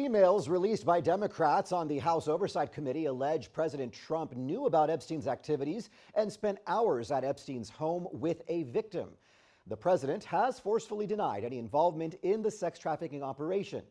emails released by Democrats on the House Oversight Committee allege President Trump knew about Epstein's activities and spent hours at Epstein's home with a victim. The president has forcefully denied any involvement in the sex trafficking operation.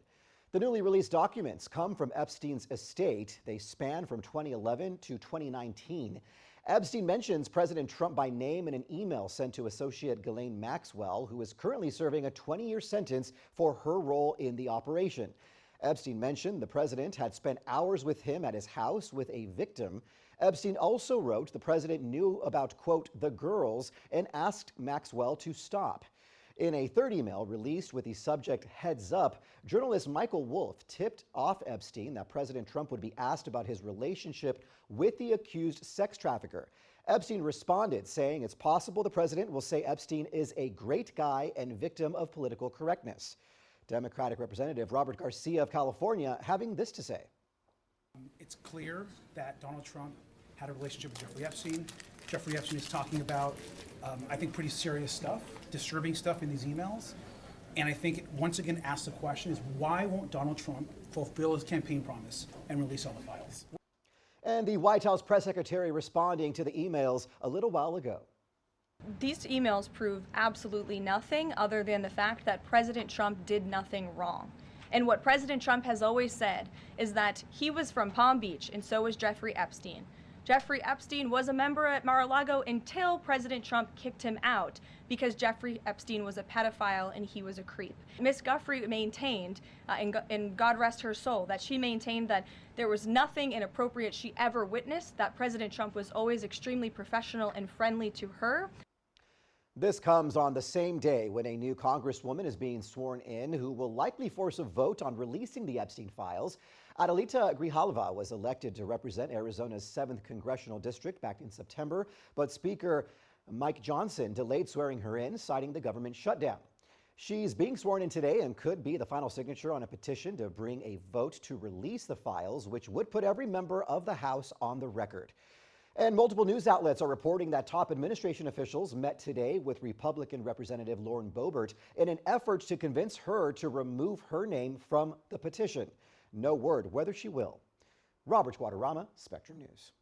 The newly released documents come from Epstein's estate. They span from 2011 to 2019. Epstein mentions President Trump by name in an email sent to Associate Ghislaine Maxwell, who is currently serving a 20-year sentence for her role in the operation. Epstein mentioned the president had spent hours with him at his house with a victim. Epstein also wrote the president knew about, quote, the girls and asked Maxwell to stop. In a third email released with the subject heads up, journalist Michael Wolff tipped off Epstein that President Trump would be asked about his relationship with the accused sex trafficker. Epstein responded, saying it's possible the president will say Epstein is a great guy and victim of political correctness. Democratic Representative Robert Garcia of California having this to say. It's clear that Donald Trump had a relationship with Jeffrey Epstein. Jeffrey Epstein is talking about, I think, pretty serious stuff, disturbing stuff in these emails. And I think it once again asks the question is why won't Donald Trump fulfill his campaign promise and release all the files? And the White House press secretary responding to the emails a little while ago. These emails prove absolutely nothing other than the fact that President Trump did nothing wrong. And what President Trump has always said is that he was from Palm Beach and so was Jeffrey Epstein. Jeffrey Epstein was a member at Mar-a-Lago until President Trump kicked him out because Jeffrey Epstein was a pedophile and he was a creep. Ms. Guffrey maintained, and God rest her soul, that she maintained that there was nothing inappropriate she ever witnessed, that President Trump was always extremely professional and friendly to her. This comes on the same day when a new congresswoman is being sworn in who will likely force a vote on releasing the Epstein files. Adelita Grijalva was elected to represent Arizona's 7th congressional district back in September, but Speaker Mike Johnson delayed swearing her in, citing the government shutdown. She's being sworn in today and could be the final signature on a petition to bring a vote to release the files, which would put every member of the House on the record. And multiple news outlets are reporting that top administration officials met today with Republican Representative Lauren Boebert in an effort to convince her to remove her name from the petition. No word whether she will. Robert Guadarrama, Spectrum News.